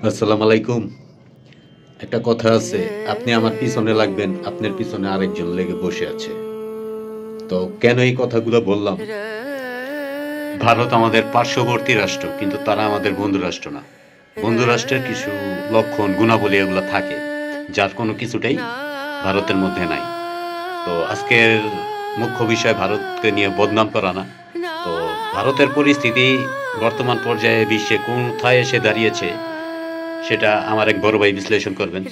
আসসালামু আলাইকুম। একটা কথা আছে, আপনি আমার পিছনে লাগবেন, আপনার পিছনে আরেকজন লেগে বসে আছে। তো কেন এই কথাগুলো বললাম? ভারত আমাদের পার্শ্ববর্তী রাষ্ট্র, কিন্তু তারা আমাদের বন্ধু রাষ্ট্র না। বন্ধু রাষ্ট্রের কিছু লক্ষণ, গুণাবলী এগুলো থাকে, যার কোনো কিছুটাই ভারতের মধ্যে নাই। তো আজকের মুখ্য বিষয় ভারতকে নিয়ে বদনাম করা না। তো ভারতের পরিস্থিতি বর্তমান পর্যায়ে বিশ্বে কোথায় এসে দাঁড়িয়েছে সেটা আমার এক বড় ভাই বিশ্লেষণ করবেন।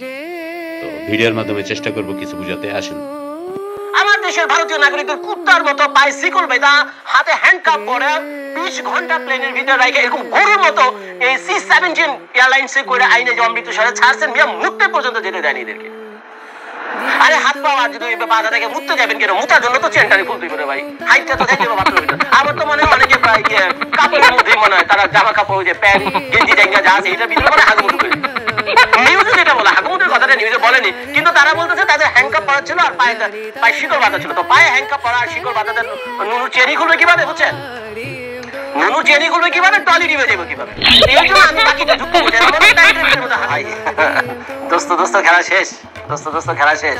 তো ভিডিওর মাধ্যমে চেষ্টা করব কিছু বুঝাতে। আসেন। আমার দেশের ভারতীয় নাগরিকদের কুত্তার মতো পায়ে শিকল বেঁধা, হাতে হ্যান্ডকাপ পরে 20 ঘন্টা প্লেনের ভিতরে রেখে এরকম গরুর মতো এই C-17 এয়ারলাইন্সে করে আইনে যে অমৃতসরে ছাড়ছেন, মিয়া মুততে পর্যন্ত যেতে দেয়নি এদেরকে। আরে হাত পা আর যদি বাধা থেকে মুততে যাবেন কেন? মুতার জন্য তো চেনটারি ফুলতে পারে ভাই, হাইটটা তো দেখে আমার তো মনে হয় অনেকে কাপড়ের মধ্যেই মনে হয় তারা জামা কাপড় যে প্যান্ট গেঞ্জি জায়গা যা আছে এটার ভিতরে মানে হাগুমুটু করে নিউজে যেটা বলে, হাগুমুটের কথাটা নিউজে বলেনি, কিন্তু তারা বলতেছে তাদের হ্যান্ডকাপ পরা ছিল আর পায়ে শিকল বাঁধা ছিল। তো পায়ে হ্যান্ডকাপ পরা আর শিকল বাঁধাতে নুনু চেরি খুলবে কিভাবে বুঝছেন? নুনু চেরি খুলবে কিভাবে? টলি ডিবে যাবে কিভাবে? এই জন্য আমি বাকিটা যুক্ত বুঝে দোস্ত দোস্ত খেলা শেষ, দোস্ত দোস্ত খেলা শেষ।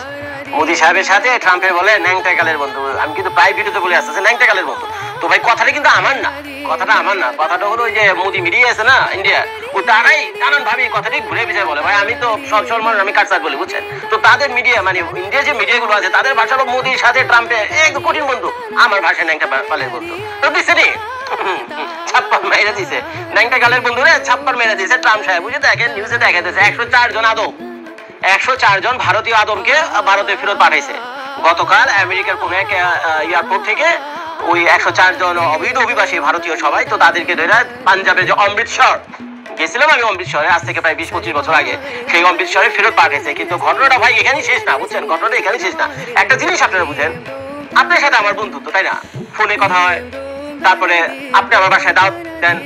মোদি সাহেবের সাথে ট্রাম্পের বলে ন্যাংটা কালের বন্ধু। আমি কিন্তু প্রায় ভিডিওতে বলে আসতেছি ন্যাংটা কালের বন্ধু। তো ভাই কথাটা কিন্তু আমার না, কথাটা আমার না, কথাটা হলো ওই যে মোদি মিডিয়া আছে না ইন্ডিয়া, ও তারাই নানান ভাবে কথাটি ঘুরে ফিরে বলে। ভাই আমি তো সব সলমান আমি কাটসাট বলি বুঝছেন। তো তাদের মিডিয়া মানে ইন্ডিয়ার যে মিডিয়া গুলো আছে তাদের ভাষা হলো মোদির সাথে ট্রাম্পের একদম কঠিন বন্ধু, আমার ভাষায় ন্যাংটা কালের বন্ধু। তো দিচ্ছে নি ছাপ্পার মেরে দিছে, ন্যাংটা কালের বন্ধু রে ছাপ্পার মেরে দিছে ট্রাম্প সাহেব। বুঝে দেখেন নিউজে দেখা যাচ্ছে 104 জন আদম, 104 জন ভারতীয় আদমকে ভারতে ফেরত পাঠাইছে গতকাল আমেরিকার কোন এক এয়ারপোর্ট থেকে। ওই 104 জন অবৈধ অভিবাসী ভারতীয় সবাই, তো তাদেরকে ধরে পাঞ্জাবের যে অমৃতসর গেছিলাম আমি, অমৃতসরে আজ থেকে প্রায় 20-25 বছর আগে, সেই অমৃতসরে ফেরত পাঠাইছে। কিন্তু ঘটনাটা ভাই এখানেই শেষ না বুঝছেন, ঘটনাটা এখানেই শেষ না। একটা জিনিস আপনারা বুঝেন, আপনার সাথে আমার বন্ধুত্ব তাই না, ফোনে কথা হয়, তারপরে আপনি আমার বাসায় দাওয়াত দেন,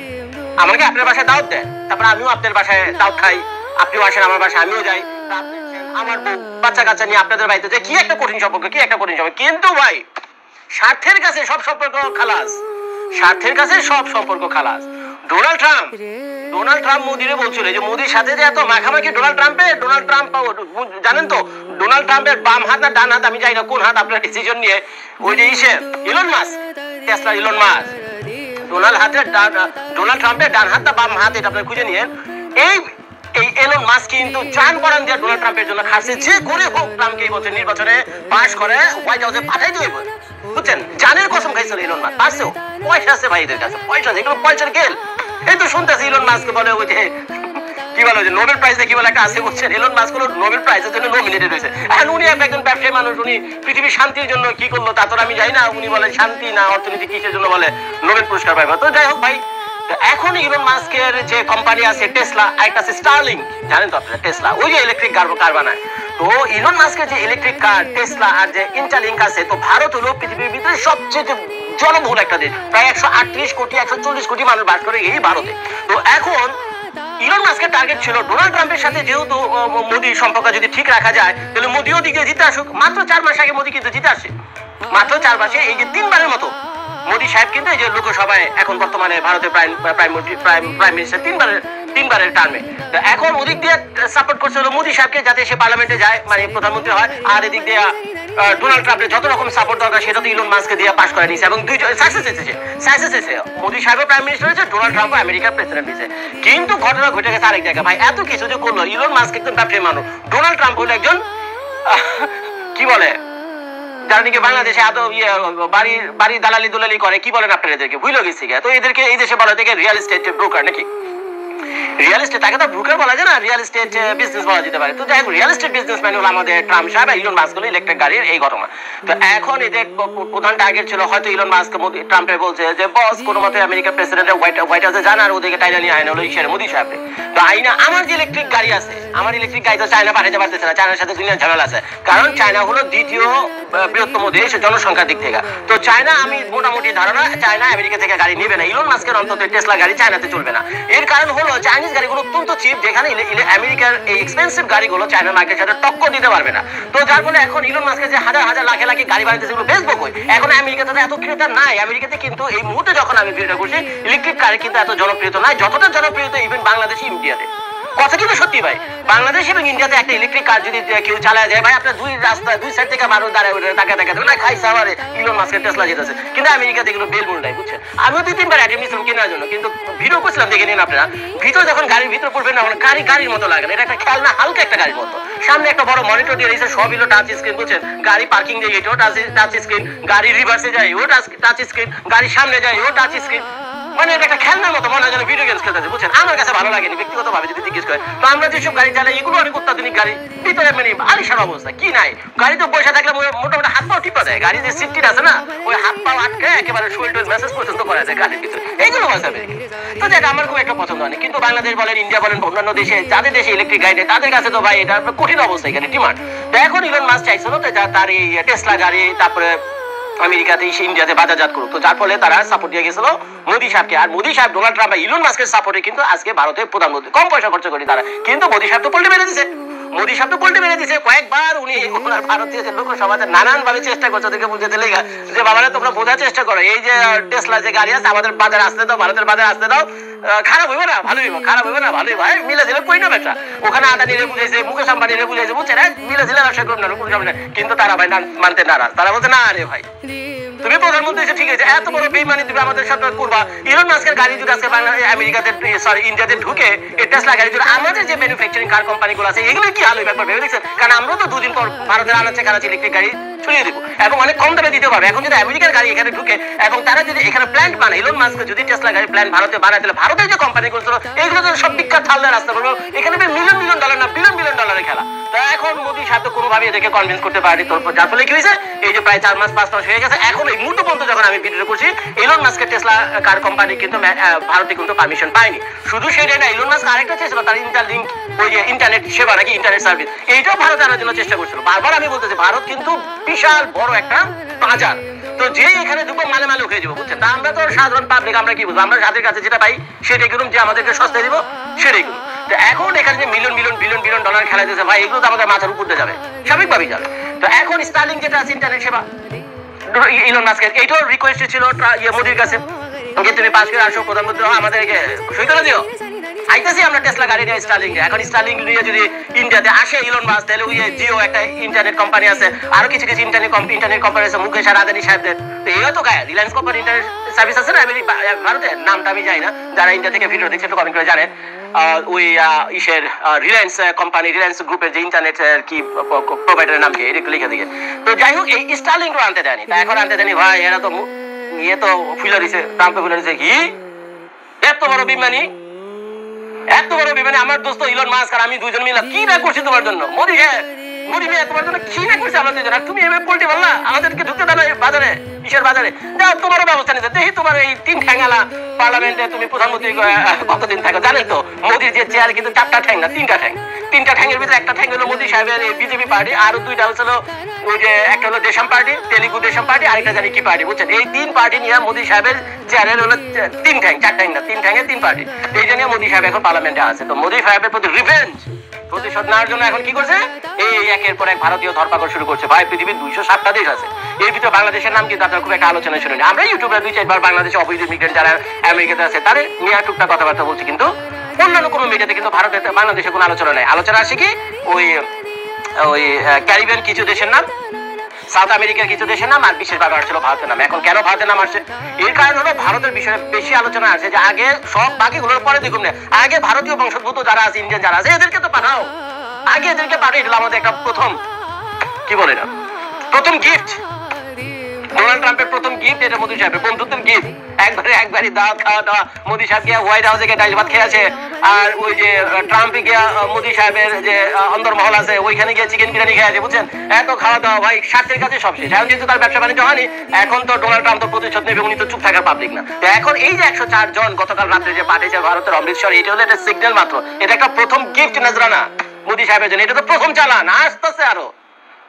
আমাকে আপনার বাসায় দাওয়াত দেন, তারপরে আমিও আপনার বাসায় দাওয়াত খাই, আপনিও আসেন আমার বাসায়, আমিও যাই, আমার বউ বাচ্চা কাচ্চা নিয়ে আপনাদের বাড়িতে যে কি একটা কঠিন সম্পর্ক, কি একটা কঠিন সম্পর্ক। কিন্তু ভাই স্বার্থের কাছে সব সম্পর্ক খালাস, স্বার্থের কাছে সব সম্পর্ক খালাস। ডোনাল্ড ট্রাম্প মোদিরে বলছিল যে মোদির সাথে যে এত মাখামাখি ডোনাল্ড ট্রাম্প জানেন তো, ডোনাল্ড ট্রাম্পের বাম হাত না ডান হাত আমি জানি না কোন হাত, আপনার ডিসিশন নিয়ে ওই যে Elon Musk, Tesla Elon Musk, Donald ট্রাম্পের ডান হাত না বাম হাত এটা আপনি খুঁজে নিয়ে, এই এলন মাস্ক কিন্তু জান পড়ান দিয়ে ডোনাল্ড ট্রাম্পের জন্য খাচ্ছে, যে করে হোক ট্রাম্পকে এই বছর নির্বাচনে পাস করে হোয়াইট হাউসে পাঠাই দেবে বুঝছেন। জানের কসম খাইছিল ইলন মাস্ক, পারছেও, পয়সা আছে ভাই এদের কাছে, পয়সা আছে, এগুলো পয়সার খেল। এই তো শুনতেছি ইলন মাস্ক বলে ওই যে কি বলে যে নোবেল প্রাইজ কি বলে একটা আছে বুঝছেন, এলন মাস্ক হলো নোবেল প্রাইজের জন্য নমিনেটেড হয়েছে। এখন উনি একজন ব্যবসায়ী মানুষ, উনি পৃথিবীর শান্তির জন্য কি করলো তা তো আমি জানি না, উনি বলে শান্তি না অর্থনীতি কিসের জন্য বলে নোবেল পুরস্কার পাইবে। তো যাই হোক ভাই, এখন ইলন মাস্কের যে কোম্পানি আছে টেসলা, একটা আছে স্টারলিংক, জানেন তো আপনারা টেসলা ওই যে ইলেকট্রিক কার বানায়। তো ইলন মাস্কের যে ইলেকট্রিক কার টেসলা আর যে ইন্টারলিংক আছে, তো ভারত হলো পৃথিবীর ভিতরে সবচেয়ে জনবহুল একটা দেশ, প্রায় 138 কোটি 140 কোটি মানুষ বাস করে এই ভারতে। তো এখন ইলন মাস্কের টার্গেট ছিল ডোনাল্ড ট্রাম্পের সাথে যেহেতু মোদির সম্পর্ক যদি ঠিক রাখা যায় তাহলে মোদিও দিকে জিতে আসুক। মাত্র 4 মাস আগে মোদি কিন্তু জিতে আসে, মাত্র 4 মাসে এই যে 3বারের মতো মোদি সাহেব কিন্তু এই যে লোকসভায় এখন বর্তমানে ভারতের প্রাইম মিনিস্টার তিনবারের টার্মে, এখন ওদিক দিয়ে সাপোর্ট করছে হলো মোদি সাহেবকে যাতে সে পার্লামেন্টে যায়, মানে প্রধানমন্ত্রী হয়, আর এদিক দিয়ে ডোনাল্ড ট্রাম্পের যত রকম সাপোর্ট দরকার সেটা তো ইলন মাস্ককে দিয়ে পাস করে নিয়েছে এবং দুইজন সাকসেস এসেছে। মোদি সাহেবও প্রাইম মিনিস্টার হয়েছে, ডোনাল্ড ট্রাম্পও আমেরিকার প্রেসিডেন্ট হয়েছে। কিন্তু ঘটনা ঘটে গেছে আরেক জায়গায় ভাই, এত কিছু যে করলো ইলন মাস্ক একজন ব্যবসায়ী মানুষ, ডোনাল্ড ট্রাম্প হলো একজন কি বলে যারা নাকি বাংলাদেশে এত বাড়ি দালালি করে, কি বলেন আপনারা এদেরকে ভুলে গেছি। তো এদেরকে এই দেশে বলা থেকে রিয়েল এস্টেট ব্রোকার নাকি, রিয়েল এস্টেট তাকে তো ব্রোকার বলা যায় না, রিয়েল এস্টেট বিজনেস বলা যেতে পারে। তো যাই হোক রিয়েল এস্টেট বিজনেসম্যান হলো আমাদের ট্রাম্প সাহেব, ইলন মাস্ক হলো ইলেকট্রিক গাড়ির এই ঘটনা। তো এখন এদের প্রধান টার্গেট ছিল হয়তো ইলন মাস্ক ট্রাম্পে বলছে যে বস কোনো মতে আমেরিকার প্রেসিডেন্টের হোয়াইট হাউসে যান আর ওদেরকে টাইনা নিয়ে আইন হলো ইসের মোদি সাহেবকে। তো আইনা আমার যে ইলেকট্রিক গাড়ি আছে, আমার ইলেকট্রিক গাড়ি তো চায়না পাঠাতে পারতেছে না, চায়নার সাথে দুনিয়ার ঝামেলা আছে, কারণ চায়না হলো দ্বিতীয় বৃহত্তম দেশ জনসংখ্যার দিক থেকে। তো চায়না আমি মোটামুটি ধারণা চায়না আমেরিকা থেকে গাড়ি নেবে না, ইলন মাস্কের অন্তত টেসলা গাড়ি চায়নাতে চলবে না। এর কারণ হলো চাইনিজ গাড়িগুলো অত্যন্ত চিপ, যেখানে আমেরিকার এই এক্সপেন্সিভ গাড়িগুলো চায়নার মার্কেটের সাথে টক্কর দিতে পারবে না। তো যার ফলে এখন ইলন মাস্কের যে হাজার হাজার লাখে লাখে গাড়ি বানাইতে সেগুলো বেচবো কই, এখন আমেরিকাতে এত ক্রেতা নাই। আমেরিকাতে কিন্তু এই মুহূর্তে যখন আমি ভিডিওটা করছি ইলেকট্রিক গাড়ি কিন্তু এত জনপ্রিয়তা নাই যতটা জনপ্রিয়তা ইভেন বাংলাদেশি ইন্ডিয়াতে। কথা কিন্তু সত্যি ভাই, বাংলাদেশ এবং ইন্ডিয়াতে একটা ইলেকট্রিক কার যদি কেউ চালায় যায় ভাই, আপনার দুই রাস্তায় দুই সাইড থেকে মানুষ দাঁড়ায় তাকে না খাইছে আমার ইলন মাস্কের টেসলা যেতেছে। কিন্তু আমেরিকাতে এগুলো বেলবুল নাই, বুঝছেন। আমিও 2-3 বার অ্যাটেম্প নিয়েছিলাম কেনার জন্য, কিন্তু ভিডিও করছিলাম, দেখে নিন আপনারা। ভিতরে যখন গাড়ির ভিতরে পড়বেন না, গাড়ির মতো লাগে না, এটা একটা খেলনা, হালকা একটা গাড়ির মতো। সামনে একটা বড় মনিটর দিয়ে রয়েছে, সব হলো টাচ স্ক্রিন, বুঝছেন। গাড়ি পার্কিং দিয়ে এটাও টাচ স্ক্রিন, গাড়ি রিভার্সে যায় ও টাচ স্ক্রিন, গাড়ি সামনে যায় ও টাচ স্ক্রিন। মানে এটা একটা খেলনার মতো, মনে হয় যেন ভিডিও গেমস খেলতেছে, বুঝছেন। আমার কাছে ভালো লাগেনি ব্যক্তিগতভাবে যদি জিজ্ঞেস করে। তো আমরা যেসব গাড়ি চালাই এগুলো অনেক অত্যাধুনিক গাড়ি, ভিতরে মানে আলিশান অবস্থা, কি নাই। গাড়ি তো বসে থাকলে মোটামুটি হাত পাও টিপা দেয়, গাড়ি যে সিটটি আছে না, ওই হাত পাও আটকে একেবারে শরীর মেসেজ পর্যন্ত করা যায় গাড়ির ভিতরে, এইগুলো আছে আমেরিকা। তো দেখ আমার খুব একটা পছন্দ হয়নি। কিন্তু বাংলাদেশ বলেন, ইন্ডিয়া বলেন, অন্যান্য দেশে যাদের দেশে ইলেকট্রিক গাড়ি নেই তাদের কাছে তো ভাই এটা কঠিন অবস্থা, এখানে ডিমান্ড। তো এখন ইলন মাস্ক চাইছিল তো তার এই টেসলা গাড়ি তারপরে আমেরিকাতে ইন্ডিয়াতে বাজারজাত করুক। তো যার ফলে তারা সাপোর্ট দিয়ে গেছিল মোদী সাহেবকে। আর মোদী সাহেব ডোনাল্ড ট্রাম্প ইলন মাস্কের সাপোর্টে কিন্তু আজকে ভারতের প্রধানমন্ত্রী, কম পয়সা খরচ করি তারা, কিন্তু মোদী সাহেব তো পল্টে মেরে দিছে। মোদী সাহেব তো পল্টে মেরে দিছে কয়েকবার। উনি ওনার ভারতীয় লোকসভাতে নানান ভাবে চেষ্টা করছে ওদেরকে বুঝতে লেগে যে বাবারা তোমরা বোঝার চেষ্টা করো, এই যে টেসলা যে গাড়ি আছে আমাদের বাজারে আসতে দাও, ভারতের বাজারে আসতে দাও, খারাপ হইবে না ভালো হইব, খারাপ হইবে না ভালো হইব। মিলে দিলে কই না ব্যবসা, ওখানে আদানি রে বুঝেছে, মুকেশ আম্বানি রে বুঝেছে, বুঝছেন, মিলে দিলে ব্যবসা করুন না। কিন্তু তারা ভাই মানতে নারাজ, তারা বলছে না রে ভাই তুমি প্রধানমন্ত্রী এসে ঠিক আছে, এত বড় বেইমানি তুমি আমাদের সাথে করবা। ইলন মাস্কের গাড়ি যদি আজকে আমেরিকাতে সরি ইন্ডিয়াতে ঢুকে এই টেসলা গাড়ি যদি আমাদের যে ম্যানুফ্যাকচারিং কার কোম্পানিগুলো আছে এগুলো কি হাল হইবে একবার ভেবে দেখছেন? কারণ আমরা তো 2 দিন পর ভারতের আনাচে কানাচে ইলেকট্রিক গাড়ি ছড়িয়ে দিব এবং অনেক কম দামে দিতে পারবে। এখন যদি আমেরিকার গাড়ি এখানে ঢুকে এবং তারা যদি এখানে প্ল্যান্ট বানায়, ইলন মাস্ক যদি টেসলা গাড়ি প্ল্যান্ট ভারতে বানায়, তাহলে ভারতের যে কোম্পানিগুলো ছিল এগুলো তো সব বিখ্যাত থাললে রাস্তা করবো। এখানে মিলিয়ন মিলিয়ন ডলার না বিলিয়ন বিলিয়ন ডলারের খেলা। তো এখন মোদী সাহেব তো কোনোভাবে এদেরকে কনভিন্স করতে পারেনি। যার ফলে কি হয়েছে, এই যে প্রায় 4 মাস 5 মাস হয়ে গেছে, এখন এই মুহূর্ত পর্যন্ত যখন আমি ভিডিও করছি ইলন মাস্কের টেসলা কার কোম্পানি কিন্তু ভারতে কিন্তু পারমিশন পায়নি। শুধু সেটাই না, ইলন মাস্ক আরেকটা চেয়েছিল তার ইন্টারলিংক, ওই যে ইন্টারনেট সেবা নাকি ইন্টারনেট সার্ভিস, এইটাও ভারতে আনার জন্য চেষ্টা করছিল। বারবার আমি বলতেছি ভারত কিন্তু বিশাল বড় একটা বাজার, তো যে এখানে দুটো মালে মালে উঠে যাবো, বুঝছেন। তা আমরা তো সাধারণ পাবলিক, আমরা কি বুঝবো, আমরা যাদের কাছে যেটা পাই সেটাই করুন, যে আমাদেরকে সস্তায় দিব সেটাই করুন। তো এখন এখানে যে million million billion billion dollar খেলা দিয়েছে ভাই, এগুলো তো আমাদের মাথার উপর দিয়ে যাবে, স্বাভাবিকভাবেই যাবে। তো এখন স্টারলিংক যেটা আছে ইন্টারনেট সেবা, ইলন মাস্কের এইটাও রিকোয়েস্ট ছিল মোদির কাছে যে তুমি পাশ করে আসো, প্রধানমন্ত্রী আমাদেরকে সই করে দিও। আইতাছি আমরা টেসলা গাড়ি নিয়ে স্টারলিংক। এখন স্টারলিংক নিয়ে যদি ইন্ডিয়াতে আসে ইলন মাস্ক, তাহলে ওই জিও একটা ইন্টারনেট কোম্পানি আছে, আরো কিছু কিছু ইন্টারনেট কোম্পানি আছে, মুকেশ আর আদানি সাহেবদের। তো এও তো গায়ে রিলায়েন্স কোম্পানি ইন্টারনেট সার্ভিস আছে না ভারতে, নামটা আমি জানি না, যারা ইন্ডিয়া থেকে ভিডিও দেখছে একটু কমেন্ট করে জানেন। ওই ইসের রিলায়েন্স কোম্পানি, রিলায়েন্স গ্রুপের যে ইন্টারনেট কি প্রোভাইডারের নাম কি এটা লিখে দিকে। তো যাই হোক এই স্টারলিংক আনতে দেয়নি। তা এখন আনতে দেয়নি ভাই, এরা তো ইয়ে তো ফুলে দিছে, ট্রাম্পে ফুলে দিছে। কি এত বড় বিমানি, এত বড় বিমানে আমার দোস্ত ইলন মাস্ক আর আমি দুইজন মিলে কি না করছি তোমার জন্য। মোদি মেয়ে তোমার জন্য কি না করছে আমরা দুইজন, আর তুমি এভাবে পোল্টে বললা আমাদেরকে ঢুকতে দেয় না বাজারে, ইসের বাজারে। যাও তোমারও ব্যবস্থা নিতে দেখি, তোমার এই 3 ঠ্যাঙ্গালা পার্লামেন্টে তুমি প্রধানমন্ত্রী কতদিন থাকো। জানেন তো মোদির যে চেয়ার কিন্তু 4টা ঠ্যাং না 3টা ঠ্যাং, 3টা ঠ্যাঙের ভিতরে একটা ঠ্যাং হলো মোদি সাহেবের বিজেপি পার্টি, আর 2টা হচ্ছিল ওই যে একটা হলো দেশম পার্টি, তেলুগু দেশম পার্টি, আরেকটা জানি কি পার্টি, বুঝছেন। এই 3 পার্টি নিয়ে মোদি সাহেবের চেয়ারের হলো 3 ঠ্যাং, 4 ঠ্যাং না 3 ঠ্যাঙে 3 পার্টি। এই জন্য মোদি সাহেব এখন পার্লামেন্টে আছে। তো মোদি সাহেবের প্রতি রিভেঞ্জ, প্রতিশোধ নেওয়ার জন্য এখন কি করছে, এই একের পর এক ভারতীয় ধরপাকড় শুরু করছে। ভাই পৃথিবীর 207টা দেশ আছে, এর ভিতরে বাংলাদেশের নাম কিন্তু আপনার খুব একটা আলোচনা শুনেনি। আমরা ইউটিউবে 2-4 বার বাংলাদেশে অবৈধ ইমিগ্রেন্ট যারা আমেরিকাতে আছে তাদের নিয়ে টুকটাক কথাবার্তা বলছি, কিন্তু অন্যান্য কোনো মিডিয়াতে কিন্তু ভারতের বাংলাদেশে কোনো আলোচনা নেই। আলোচনা আসে কি ওই ক্যারিবিয়ান কিছু দেশের নাম, সাউথ আমেরিকার কিছু দেশের নাম, আর বিশেষভাবে আসছিল ভারতের নাম। এখন কেন ভারতের নাম আসছে, এর কারণ হলো ভারতের বিষয়ে বেশি আলোচনা আছে, যে আগে সব বাকিগুলোর পরে দেখুন না, আগে ভারতীয় বংশোদ্ভূত যারা আছে, ইন্ডিয়ান যারা আছে এদেরকে তো পাঠাও, আগে এদেরকে পাঠিয়ে দিল। আমাদের একটা প্রথম কি বলে না, প্রথম গিফট ডোনাল্ড ট্রাম্পের প্রথম গিফট, এটা মোদি সাহেবের বন্ধুত্বের গিফট। একবারে দাওয়াত খাওয়া দাওয়া, মোদি সাহেব গিয়া হোয়াইট হাউসে গিয়ে ডাল ভাত খেয়ে আছে, আর ওই যে ট্রাম্পে গিয়া মোদি সাহেবের যে অন্দরমহল আছে ওইখানে গিয়ে চিকেন বিরিয়ানি খেয়ে আছে, বুঝছেন। এত খাওয়া দাওয়া ভাই, স্বার্থের কাছে সব শেষ। এখন যেহেতু তার ব্যবসা বাণিজ্য হয়নি, এখন তো ডোনাল্ড ট্রাম্প তো প্রতিশোধ নেবে, উনি তো চুপ থাকার পাবলিক না। তো এখন এই যে 104 জন গতকাল রাত্রে যে পাঠিয়েছে ভারতের অমৃতসর, এটা হলো একটা সিগন্যাল মাত্র, এটা একটা প্রথম গিফট নজরানা মোদি সাহেবের জন্য। এটা তো প্রথম চালান, আসতেছে আরো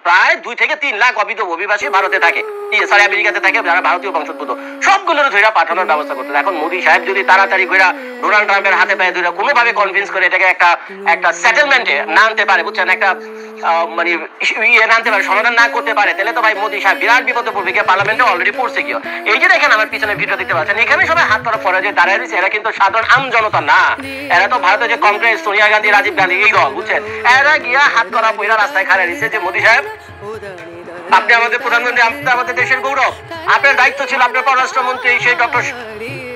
প্রায় 2 থেকে 3 লাখ অবৈধ অভিবাসী ভারতে থাকে, সরি আমেরিকাতে থাকে, যারা ভারতীয় বংশোদ্ভূত, সবগুলোর ধরে পাঠানোর ব্যবস্থা করতে। এখন মোদী সাহেব যদি তাড়াতাড়ি করে ডোনাল্ড ট্রাম্পের হাতে পায়ে ধরে কোনোভাবে কনভিন্স করে এটাকে একটা সেটেলমেন্টে না আনতে পারে, বুঝছেন, একটা মানে আনতে পারে, সমাধান না করতে পারে, তাহলে তো ভাই মোদী সাহেব বিরাট বিপদে পড়বে। গিয়ে পার্লামেন্টে অলরেডি পড়ছে গিয়ে। এই যে দেখেন আমার পিছনে ভিডিও দেখতে পাচ্ছেন, এখানে সবাই হাত করা পরে যে দাঁড়িয়ে রয়েছে, এরা কিন্তু সাধারণ আম জনতা না, এরা তো ভারতের যে কংগ্রেস, সোনিয়া গান্ধী, রাজীব গান্ধী, এই দল, বুঝছেন, এরা গিয়া হাত করা পয়রা রাস্তায় খাড়া রয়েছে যে মোদী সাহেব আপনি আমাদের প্রধানমন্ত্রী, আপনি আমাদের দেশের গৌরব, আপনার দায়িত্ব ছিল, আপনার পররাষ্ট্রমন্ত্রী সেই ডক্টর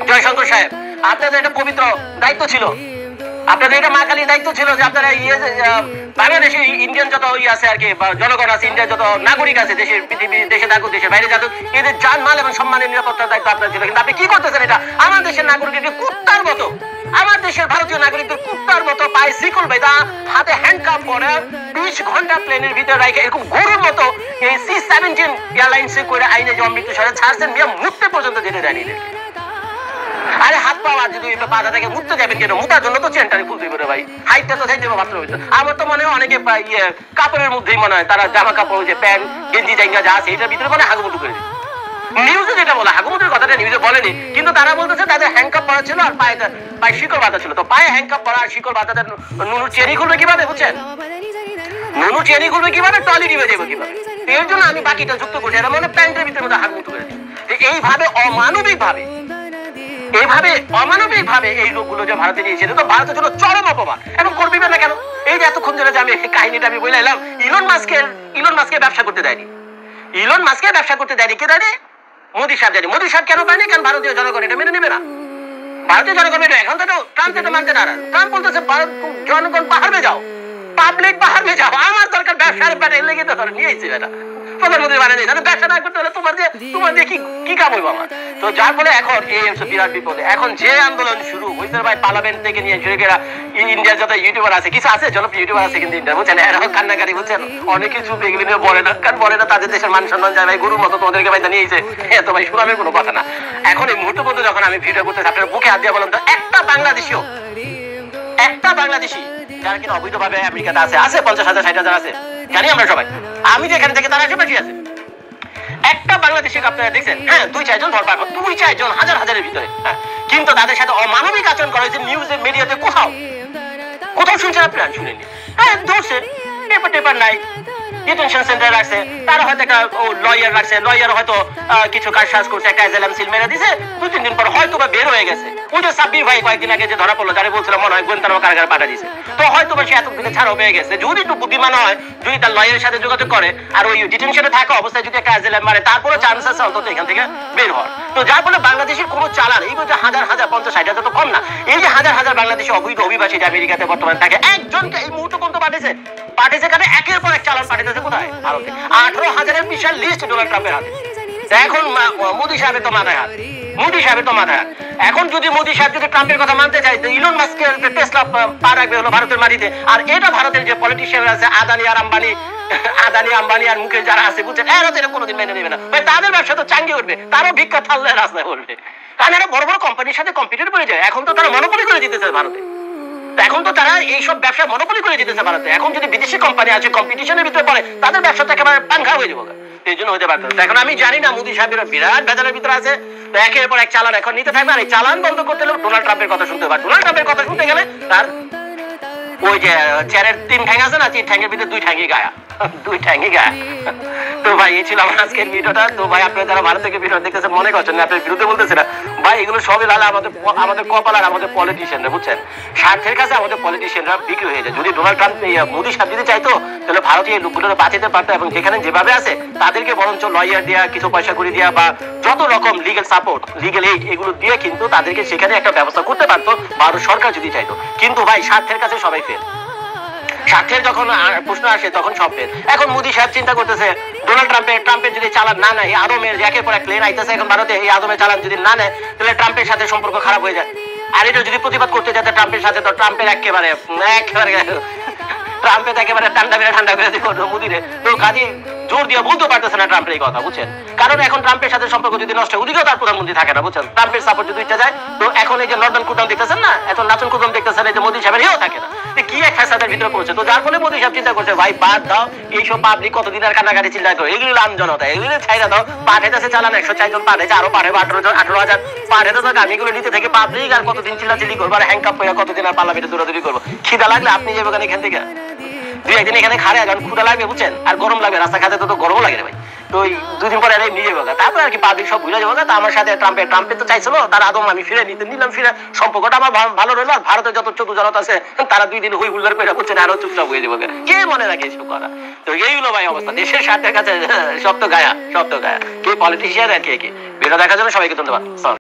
জয়শঙ্কর সাহেব, আপনাদের এটা পবিত্র দায়িত্ব ছিল, আপনাদের এটা মা কালীর দায়িত্ব ছিল যে আপনারা বাংলাদেশে ইন্ডিয়ান যত আছে আর কি জনগণ আছে, ইন্ডিয়ার যত নাগরিক আছে, দেশের পৃথিবী দেশে থাকুক দেশের বাইরে থাকুক, এদের জানমাল এবং সম্মানের নিরাপত্তার দায়িত্ব আপনার ছিল। কিন্তু আপনি কি করতেছেন? এটা আমার দেশের নাগরিকদের কুত্তার মতো, আমার দেশের ভারতীয় নাগরিকদের কুত্তার মতো পায়ে শিকল বেঁধা, হাতে হ্যান্ডকাপ পরে 20 ঘন্টা প্লেনের ভিতরে রাখে এরকম গরুর মতো এই C-17 এয়ারলাইন্সে করে আইনে যে অমৃতসরে ছাড়ছেন, মিয়া মুক্তি পর্যন্ত যেতে দেয়নি। আরে হাত পাওয়া যদি বাধা থেকে মুক্ত যাবেন কেন? মুতার জন্য তো চেনটারে খুলতে পারে ভাই, হাইটটা তো চাইতে মাত্র হইতো। আমার তো মনে হয় অনেকে কাপড়ের মধ্যেই মনে হয় তারা জামা কাপড় যে প্যান্ট গেঞ্জি জায়গা যা আছে এটার ভিতরে মনে হাগুমুটু করে দিচ্ছে। নিউজে যেটা বলে, হাগুমুটের কথাটা নিউজে বলেনি, কিন্তু তারা বলতেছে তাদের হ্যান্ডকাপ পরা ছিল আর পায়ে শিকল বাঁধা ছিল। তো পায়ে হ্যান্ডকাপ পরা আর শিকল বাঁধাতে নুনুর চেনি খুলবে কিভাবে, বুঝছেন? নুনু চেনি খুলবে কিভাবে, টলি দিবে যাবে কিভাবে? এর জন্য আমি বাকিটা যুক্ত করছি, এরা মানে প্যান্টের ভিতরে মধ্যে হাগুমুটু করে দিচ্ছে। এইভাবে অমানবিক ভাবে এই লোকগুলো যে ভারতে নিয়েছে, তো ভারতের জন্য চরম অপমান। এখন করবি না কেন? এই যে এতক্ষণ ধরে যে আমি কাহিনীটা আমি বলে এলাম, ইলন মাস্কে ব্যবসা করতে দেয়নি, ইলন মাস্কে ব্যবসা করতে দেয়নি, কে দেয়নি? মোদী সাহেব দেয়নি। মোদী সাহেব কেন পায়নি? কারণ ভারতীয় জনগণ এটা মেনে নেবে না। ভারতীয় জনগণ এটা এখন তো ট্রাম্প এটা মানতে নারাজ। ট্রাম্প বলতেছে জনগণ পাহাড়ে যাও, পাবলিক পাহাড়ে যাও, আমার দরকার ব্যবসার ব্যাপারে লেগে তো ধরে নিয়েছে এটা প্রধানমন্ত্রী মানে নেই, ব্যবসা না করতে হলে তোমার দিয়ে কি কাম হইব আমার? তো যার ফলে এখন এই বিরাট বিপদে। এখন যে আন্দোলন শুরু হয়েছে ভাই, পার্লামেন্ট থেকে নিয়ে শুরু করে ইন্ডিয়ার যত ইউটিউবার আছে, কিছু আছে জনপ্রিয় ইউটিউবার আছে কিন্তু ইন্ডিয়া, বুঝছেন, এরাও কান্নাকারি, বুঝছেন, অনেক কিছু এগুলি নিয়ে বলে না, কারণ বলে না তাদের দেশের মান সম্মান যায় ভাই, গরুর মতো তোমাদেরকে ভাই জানিয়েছে, এত ভাই শুনামের কোনো কথা না। এখন এই মুহূর্ত পর্যন্ত যখন আমি ভিডিও করতেছি, আপনার বুকে হাত দিয়ে বলেন তো একটা বাংলাদেশি যারা কিনা অবৈধভাবে আমেরিকাতে আছে 50,000 60,000 আছে, জানি আমরা সবাই, আমি যেখানে থেকে তারা আশেপাশে আছে, একটা বাংলাদেশি আপনারা দেখছেন? হ্যাঁ, 2-4 জন ধরপাকড়, 2-4 জন হাজারের ভিতরে, হ্যাঁ, কিন্তু তাদের সাথে অমানবিক আচরণ করা হয়েছে নিউজে, মিডিয়াতে, কোথাও শুনছেন আপনারা? শুনেনি। হ্যাঁ, ধরছে, পেপার নাই, ডিটেনশন সেন্টারে রাখছে, তারা হয়তো একটা লয়ার রাখছে, লয়ার হয়তো কিছু কাজ করছে, একটা অ্যাজাইলাম সিল মেরে দিছে, 2-3 দিন পর হয়তো বা বের হয়ে গেছে। ওই যে সাব্বির ভাই কয়েকদিন আগে যে ধরা পড়লো, যারা বলছিলাম মনে হয় গোয়েন্দারাও কারাগারে পাঠা দিছে, তো হয়তো বা সে এতদিনে ছাড়াও পেয়ে গেছে। যদি একটু বুদ্ধিমান হয়, যদি তার লয়ারের সাথে যোগাযোগ করে আর ওই ডিটেনশনে থাকা অবস্থায় যদি একটা অ্যাজাইলাম মারে, তারপরে চান্স আছে অন্তত এখান থেকে বের হওয়ার। তো যার ফলে বাংলাদেশের কোনো চালান, এই যে হাজার 50-60,000 তো কম না, এই যে হাজার বাংলাদেশি অবৈধ অভিবাসী যে আমেরিকাতে বর্তমানে থাকে, একজনকে এই মুহূর্তে পর্যন্ত পাঠিয়েছে কারণে একের পর এক চালান পাঠিয়েছে কোথায়? ভারতে। 18,000-এর বিশাল লিস্ট ডোনাল্ড ট্রাম্পের হাতে। এখন মোদী সাহেবের তো মাথায় হাত, এখন যদি মোদী সাহেব যদি ট্রাম্পের কথা মানতে চায়, তো ইলন মাস্কের টেসলা পা রাখবে হলো ভারতের মাটিতে। আর এটা ভারতের যে পলিটিশিয়ান আছে, আদানি আম্বানি আর মুকেশ যারা আছে, বুঝছেন, এরা তো এটা কোনোদিন মেনে নেবে না ভাই। তাদের ব্যবসা তো চাঙ্গে উঠবে, তারও ভিক্ষা থাললে রাস্তায় উঠবে, কারণ এরা বড় বড় কোম্পানির সাথে কম্পিটিট করে যায়। এখন তো তারা মনোপলি করে দিতেছে ভারতে, এখন তো তারা এইসব ব্যবসা মনোপলি করে দিতেছে ভারতে। এখন যদি বিদেশি কোম্পানি আছে কম্পিটিশনের ভিতরে পড়ে, তাদের ব্যবসা তো একেবারে পাঙ্খা হয়ে যাবে, এই জন্য হতে পারতো। এখন আমি জানি না, মোদী সাহেবের বিরাট ভেজালের ভিতরে আছে, তো একের পর এক চালান এখন নিতে থাকবে। আর এই চালান বন্ধ করতে হলে ডোনাল্ড ট্রাম্পের কথা শুনতে হবে। ডোনাল্ড ট্রাম্পের কথা শুনতে গেলে তার ওই যে চেয়ারের 3 ঠ্যাং আছে না, 3 ঠ্যাঙের ভিতরে 2 ঠ্যাঙই গায়া। তো ভাই এই ছিল আমার আজকের ভিডিওটা। তো ভাই আপনারা যারা ভারত থেকে ভিডিও দেখতেছেন, মনে করছেন না আপনার বিরুদ্ধে বলতেছে না ভাই, এগুলো সবই লালা আমাদের কপাল আর আমাদের পলিটিশিয়ানরা, বুঝছেন, স্বার্থের কাছে আমাদের পলিটিশিয়ানরা বিক্রি হয়ে যায়। যদি ডোনাল্ড ট্রাম্প মোদী সাহেব দিতে চাইতো, তাহলে ভারতীয় এই লোকগুলো বাঁচাতে পারতো, এবং যেখানে যেভাবে আছে তাদেরকে বরঞ্চ লয়ার দেওয়া, কিছু পয়সা করে দেওয়া, বা যত রকম লিগেল সাপোর্ট, লিগেল এইড, এগুলো দিয়ে কিন্তু তাদেরকে সেখানে একটা ব্যবস্থা করতে পারতো ভারত সরকার যদি চাইতো। কিন্তু ভাই স্বার্থের কাছে সবাই ফেল, স্বার্থের যখন প্রশ্ন আসে তখন সব ফেল। এখন মোদী সাহেব চিন্তা করতেছে ডোনাল্ড ট্রাম্পের যদি চালান না নেয়, আদমের একের পর এক প্লেন আইতেছে এখন ভারতে, এই আদমের চালান যদি না নেয়, তাহলে ট্রাম্পের সাথে সম্পর্ক খারাপ হয়ে যায়। আর এটা যদি প্রতিবাদ করতে যাতে ট্রাম্পের সাথে, তো ট্রাম্পের একেবারে ঠান্ডা করে দিব মোদীরে। তো কাজে জোর দিয়ে বলতে পারতেছে না ট্রাম্পের এই কথা, বুঝছেন, কারণ এখন ট্রাম্পের সাথে সম্পর্ক যদি নষ্ট হয়, ওদিকেও তার প্রধানমন্ত্রী থাকে না, বুঝছেন? ট্রাম্পের সাপোর্ট যদি উঠে যায়, তো এখন এই যে নর্দন কুটন দেখতেছেন না, এখন নাচন কুটন দেখতেছেন, এই যে মোদী সাহেবের হেও থাকে না, কি এক ফ্যাসাদের ভিতরে পড়ছে। তো যার ফলে মোদী সাহেব চিন্তা করছে, ভাই বাদ দাও, এইসব পাবলিক কতদিন আর কান্নাকাটি চিল্লা করো, এগুলো আমজনতা, এগুলো ছাইরা দাও। পাঠাইতেছে চালান 104 জন পাঠাইছে, আরো পাঠাবে 18,000 পাঠাইতে থাকা, আমি এগুলো নিতে থেকে পাবলিক আর কতদিন চিল্লাচিল্লি করবো, আর হ্যাংকাপ করে কতদিন আর পার্লামেন্টে দৌড়াদৌড়ি করবো। খিদা লাগলে আপনি যাবেন এখান থেকে, দুই একদিন এখানে খারে, কারণ ক্ষুদা লাগবে, বুঝছেন? আর গরম লাগবে, রাস্তা খাতে তো গরম লাগে রে ভাই। তো ওই দুদিন পরে নিয়ে যাবো, তারপর আর কি পাবলিক সব ভুলে যাবো। তা আমার সাথে ট্রাম্পের তো চাইছিল, তার আদম আমি ফিরে নিলাম, ফিরে সম্পর্কটা আমার ভালো রইলো। আর ভারতের যত চোদ্দ জনতা আছে তারা 2 দিন হই হুল্লার করে, বুঝছেন, আরো চুপচাপ হয়ে যাবো। কে মনে রাখে এসব করা? তো এইগুলো ভাই অবস্থা, দেশের স্বার্থের কাছে শক্ত গায়া, কে পলিটিশিয়ান আর কে বেটা দেখার জন্য সবাইকে ধন্যবাদ।